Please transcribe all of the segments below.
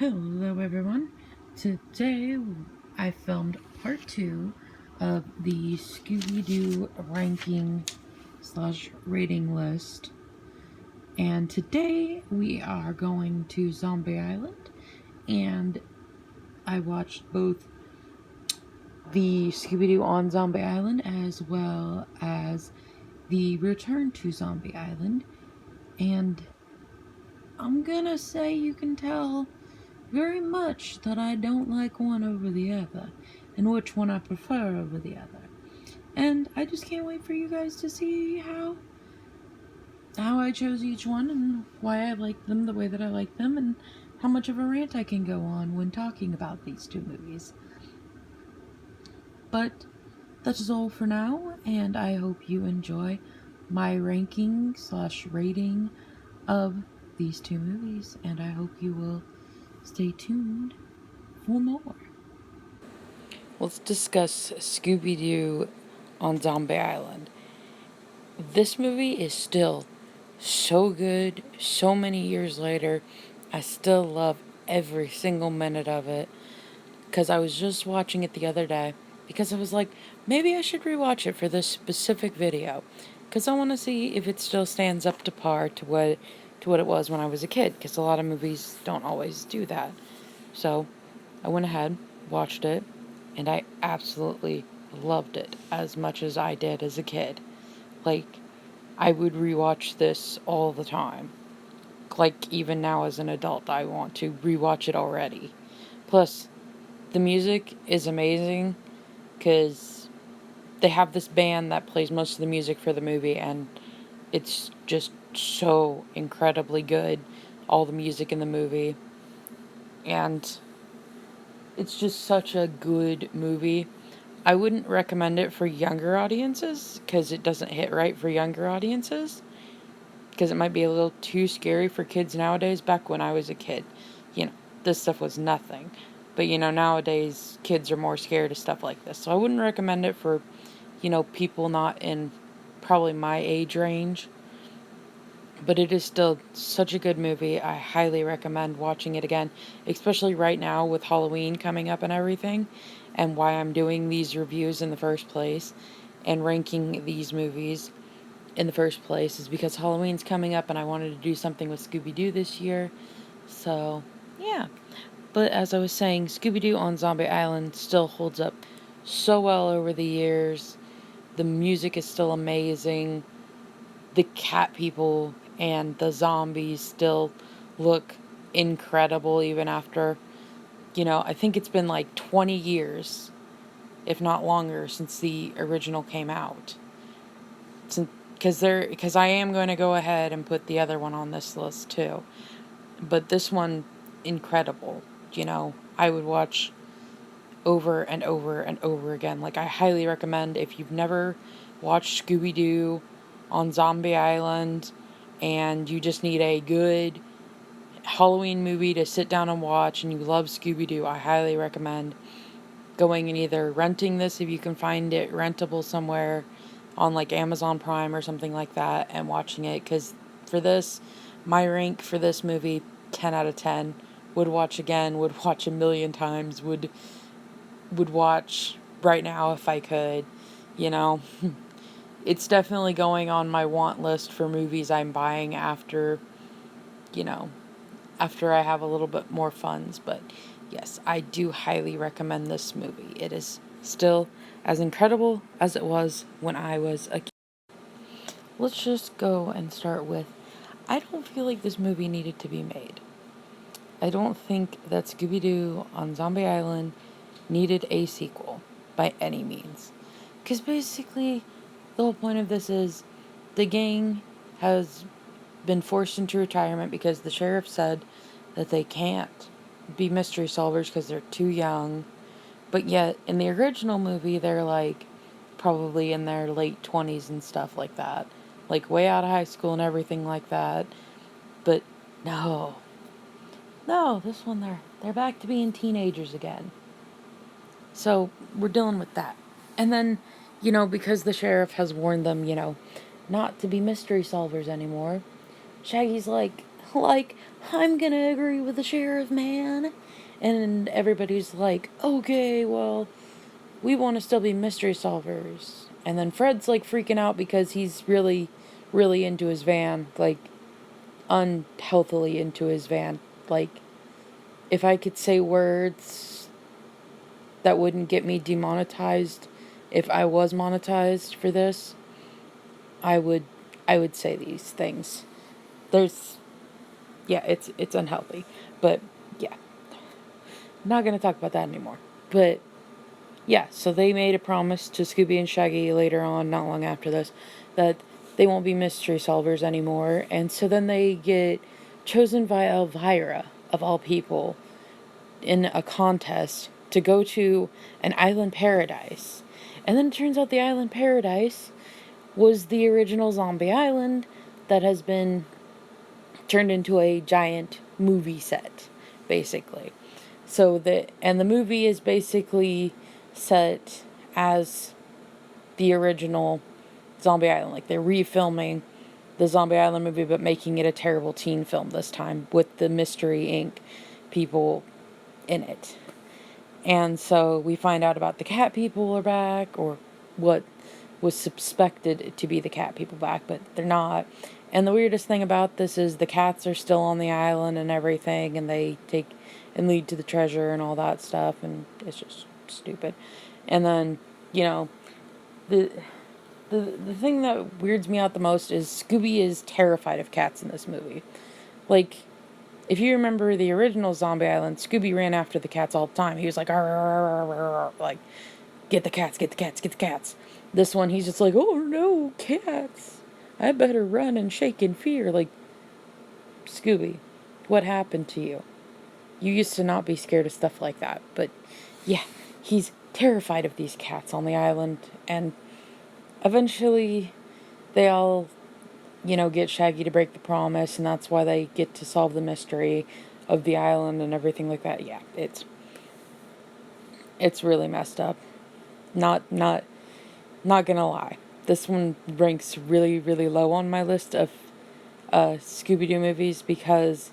Hello everyone. Today I filmed part 2 of the Scooby-Doo ranking slash rating list. And today we are going to Zombie Island, and I watched both the Scooby-Doo on Zombie Island as well as the Return to Zombie Island. And I'm gonna say you can tell very much that I don't like one over the other, and which one I prefer over the other. And I just can't wait for you guys to see how I chose each one and why I like them the way that I like them, and how much of a rant I can go on when talking about these two movies. But that is all for now, and I hope you enjoy my ranking slash rating of these two movies, and I hope you will stay tuned for more. Let's discuss Scooby-Doo on Zombie Island. This movie is still so good, so many years later. I still love every single minute of it, because I was just watching it the other day, because I was like, maybe I should rewatch it for this specific video, because I want to see if it still stands up to par to what it was when I was a kid, because a lot of movies don't always do that. So I went ahead, watched it, and I absolutely loved it as much as I did as a kid. Like, I would rewatch this all the time. Like, even now as an adult, I want to rewatch it already. Plus, the music is amazing, because they have this band that plays most of the music for the movie, and it's just so incredibly good, all the music in the movie. And it's just such a good movie. I wouldn't recommend it for younger audiences, because it doesn't hit right for younger audiences, because it might be a little too scary for kids nowadays. Back when I was a kid, this stuff was nothing. But, nowadays kids are more scared of stuff like this. So I wouldn't recommend it for, people not in probably my age range. But it is still such a good movie. I highly recommend watching it again, especially right now with Halloween coming up and everything, and why I'm doing these reviews in the first place and ranking these movies in the first place is because Halloween's coming up and I wanted to do something with Scooby-Doo this year. So, yeah. But as I was saying, Scooby-Doo on Zombie Island still holds up so well over the years. The music is still amazing. The cat people and the zombies still look incredible even after, I think it's been like 20 years, if not longer, since the original came out. Because I am going to go ahead and put the other one on this list too. But this one, incredible. I would watch over and over and over again. Like, I highly recommend, if you've never watched Scooby-Doo on Zombie Island and you just need a good Halloween movie to sit down and watch and you love Scooby-Doo, I highly recommend going and either renting this if you can find it rentable somewhere on like Amazon Prime or something like that, and watching it. Because for this, my rank for this movie, 10 out of 10. Would watch again, would watch a million times, would watch right now if I could. It's definitely going on my want list for movies I'm buying after I have a little bit more funds. But yes, I do highly recommend this movie. It is still as incredible as it was when I was a kid. Let's just go and start with, I don't feel like this movie needed to be made. I don't think that Scooby-Doo on Zombie Island needed a sequel by any means. Because basically, the whole point of this is the gang has been forced into retirement because the sheriff said that they can't be mystery solvers because they're too young. But yet, in the original movie, they're like probably in their late 20s and stuff like that. Like way out of high school and everything like that. But no. No, this one they're back to being teenagers again. So we're dealing with that. And then, because the sheriff has warned them, not to be mystery solvers anymore, Shaggy's like, like, I'm gonna agree with the sheriff, man. And everybody's like, okay, well, we want to still be mystery solvers. And then Fred's like freaking out because he's really, really into his van, like unhealthily into his van. Like, if I could say words that wouldn't get me demonetized if I was monetized for this, I would say these things. There's yeah, it's unhealthy. But yeah, not going to talk about that anymore. But yeah, so they made a promise to Scooby and Shaggy later on, not long after this, that they won't be mystery solvers anymore. And so then they get chosen by Elvira, of all people, in a contest to go to an island paradise. And then it turns out the island paradise was the original zombie island that has been turned into a giant movie set, basically. So the movie is basically set as the original Zombie Island. Like, they're refilming the Zombie Island movie, but making it a terrible teen film this time with the Mystery Inc. people in it. And so we find out about the cat people are back, or what was suspected to be the cat people back, but they're not. And the weirdest thing about this is the cats are still on the island and everything, and they take and lead to the treasure and all that stuff, and it's just stupid. And then, you know, the thing that weirds me out the most is Scooby is terrified of cats in this movie. Like, if you remember the original Zombie Island, Scooby ran after the cats all the time. He was like, "Arr, arr, arr, arr, arr," like, get the cats, get the cats, get the cats. This one, he's just like, oh no, cats. I better run and shake in fear. Like, Scooby, what happened to you? You used to not be scared of stuff like that. But yeah, he's terrified of these cats on the island. And eventually they all, get Shaggy to break the promise. And that's why they get to solve the mystery of the island and everything like that. Yeah, it's really messed up. Not gonna lie. This one ranks really, really low on my list of Scooby-Doo movies because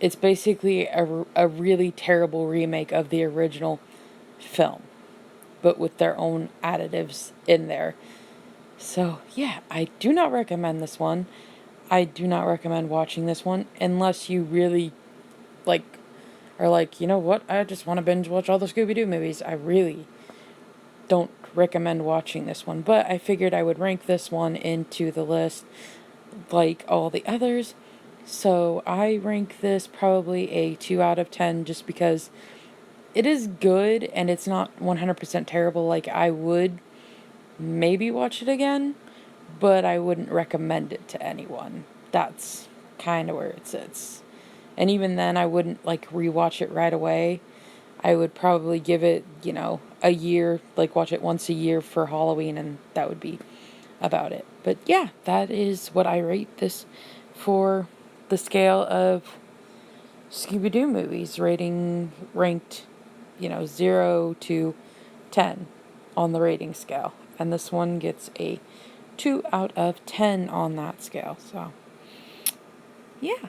it's basically a really terrible remake of the original film, but with their own additives in there. So, yeah, I do not recommend this one. I do not recommend watching this one unless you really, are like, you know what, I just want to binge watch all the Scooby-Doo movies. I really don't recommend watching this one, but I figured I would rank this one into the list like all the others. So I rank this probably a 2 out of 10 just because it is good and it's not 100% terrible. Like, I would maybe watch it again, but I wouldn't recommend it to anyone. That's kind of where it sits. And even then, I wouldn't rewatch it right away. I would probably give it, a year, watch it once a year for Halloween, and that would be about it. But yeah, that is what I rate this for the scale of Scooby-Doo movies, ranked, 0 to 10 on the rating scale. And this one gets a 2 out of 10 on that scale. So, yeah.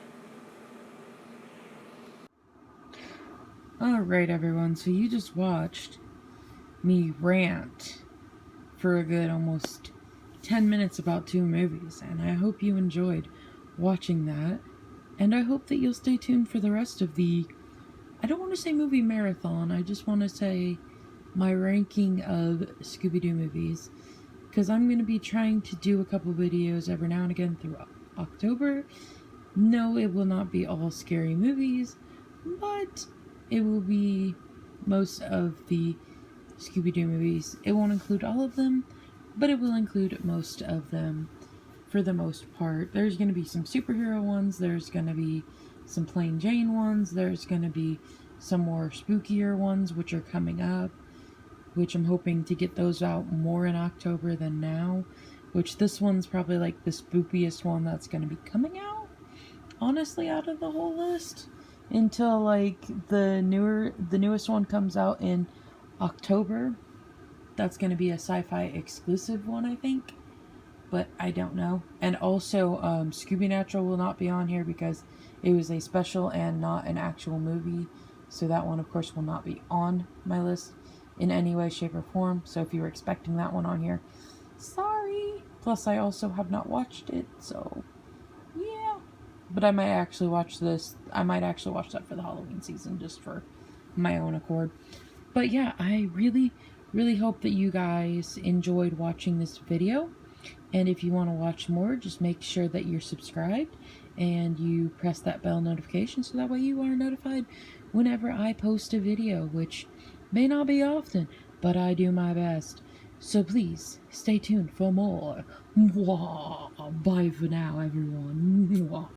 Alright, everyone, so you just watched me rant for a good almost 10 minutes about 2 movies, and I hope you enjoyed watching that, and I hope that you'll stay tuned for the rest of the, I don't want to say movie marathon, I just want to say my ranking of Scooby-Doo movies, because I'm going to be trying to do a couple videos every now and again through October. No, it will not be all scary movies, but it will be most of the Scooby-Doo movies. It won't include all of them, but it will include most of them for the most part. There's going to be some superhero ones, there's going to be some plain Jane ones, there's going to be some more spookier ones which are coming up, which I'm hoping to get those out more in October than now, which this one's probably the spookiest one that's going to be coming out, honestly, out of the whole list, until the newest one comes out in October. That's going to be a sci-fi exclusive one, I think, but I don't know. And also, Scooby Natural will not be on here because It was a special and not an actual movie, so that one, of course, will not be on my list in any way, shape, or form. So if you were expecting that one on here, sorry. Plus, I also have not watched it, so yeah. But I might actually watch this. I might actually watch that for the Halloween season, just for my own accord. But yeah, I really, really hope that you guys enjoyed watching this video. And if you want to watch more, just make sure that you're subscribed and you press that bell notification so that way you are notified whenever I post a video, which may not be often, but I do my best. So please, stay tuned for more. Mwah. Bye for now, everyone. Mwah.